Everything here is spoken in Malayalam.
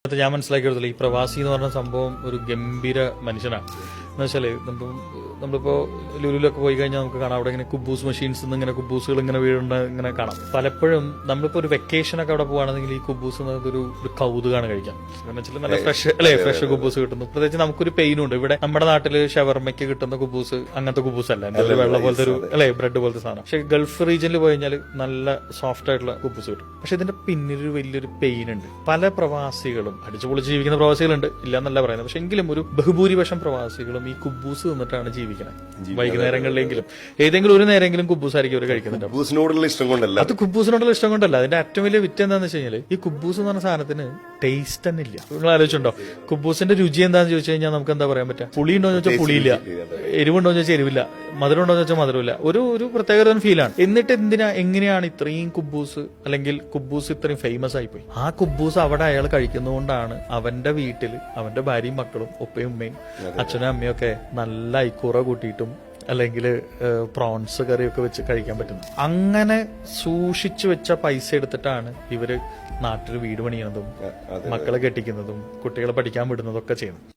ഞാൻ മനസ്സിലാക്കിയെടുത്തില്ല ഈ പ്രവാസി എന്ന് പറഞ്ഞ സംഭവം ഒരു ഗംഭീര മനുഷ്യനാണ്. എന്ന് വെച്ചാല് നമ്മളിപ്പോ ലുലുലൊക്കെ പോയി കഴിഞ്ഞാൽ നമുക്ക് കാണാം അവിടെ ഇങ്ങനെ കുബൂസ് മെഷീൻസ് ഇങ്ങനെ കുബൂസുകൾ ഇങ്ങനെ വീഴുന്ന ഇങ്ങനെ കാണാം. പലപ്പോഴും നമ്മളിപ്പോ ഒരു വെക്കേഷനൊക്കെ അവിടെ പോകുകയാണെങ്കിൽ ഈ കുബൂസ് ഒരു കൗതുകമാണ് കഴിക്കാം. കാരണം വെച്ചാൽ നല്ല ഫ്രഷ് കുബൂസ് കിട്ടുന്നു. പ്രത്യേകിച്ച് നമുക്കൊരു പെയിനും ഉണ്ട്. ഇവിടെ നമ്മുടെ നാട്ടില് ഷവർമ്മയ്ക്ക് കിട്ടുന്ന കുബൂസ് അങ്ങനത്തെ കുബൂസ് അല്ല, നല്ല വെള്ളം പോലത്തെ ഒരു ബ്രെഡ് പോലത്തെ സാധനം. പക്ഷെ ഗൾഫ് റീജിയനിൽ പോയി കഴിഞ്ഞാൽ നല്ല സോഫ്റ്റ് ആയിട്ടുള്ള കുബൂസ് കിട്ടും. പക്ഷെ ഇതിന്റെ പിന്നിലൊരു വലിയൊരു പെയിൻ ഉണ്ട്. പല പ്രവാസികളും അടിച്ചുപൊളിച്ച് ജീവിക്കുന്ന പ്രവാസികളുണ്ട്, ഇല്ല എന്നല്ല പറയുന്നത്. പക്ഷെ എങ്കിലും ഒരു ബഹുഭൂരിപക്ഷം പ്രവാസികളും ഈ കുബൂസ് തിന്നിട്ടാണ് ജീവിക്കുന്നത്. വൈകുന്നേരങ്ങളിലെങ്കിലും ഏതെങ്കിലും ഒരു നേരമെങ്കിലും കുബൂസ് ആയിരിക്കും അവർ കഴിക്കുന്നുണ്ട്. കുബൂസിനോടുള്ള ഇഷ്ടം കൊണ്ടല്ല, അത് കുബൂസിനോടുള്ള ഇഷ്ടം കൊണ്ടല്ല. അതിന്റെ ഏറ്റവും വലിയ വിറ്റ് എന്താന്ന് വെച്ച് കഴിഞ്ഞാൽ ഈ കുബൂസ് എന്ന് പറഞ്ഞ സാധനത്തിന് ടേസ്റ്റ് തന്നെ ഇല്ല. നിങ്ങൾ ആലോചിച്ചുണ്ടോ കുബൂസിന്റെ രുചി എന്താന്ന് ചോദിച്ചു കഴിഞ്ഞാൽ നമുക്ക് എന്താ പറയാൻ പറ്റുക? പുളി ഉണ്ടോ എന്ന് വെച്ചാൽ പുളിയില്ല, എരിവുണ്ടോ എന്ന് വെച്ചാൽ എരിവില്ല, മധുരം ഉണ്ടോ എന്ന് വെച്ചാൽ മധുരമില്ല. ഒരു പ്രത്യേക ഫീലാണ്. എന്നിട്ട് എങ്ങനെയാണ് ഇത്രയും കുബൂസ് അല്ലെങ്കിൽ കുബൂസ് ഇത്രയും ഫേമസ് ആയിപ്പോയി? ആ കുബൂസ് അവിടെ അയാൾ കഴിക്കുന്നതുകൊണ്ടാണ് അവന്റെ വീട്ടിൽ അവന്റെ ഭാര്യയും മക്കളും ഉപ്പയും ഉമ്മയും അച്ഛനും അമ്മയും ഒക്കെ നല്ല ഐക്കൂറ കൂട്ടിയിട്ടും അല്ലെങ്കിൽ പ്രോൺസ് കറിയൊക്കെ വെച്ച് കഴിക്കാൻ പറ്റുന്നത്. അങ്ങനെ സൂക്ഷിച്ചു വെച്ച പൈസ എടുത്തിട്ടാണ് ഇവര് നാട്ടിൽ വീട് പണിയുന്നതും മക്കളെ കെട്ടിക്കുന്നതും കുട്ടികളെ പഠിക്കാൻ വിടുന്നതും ഒക്കെ ചെയ്യുന്നത്.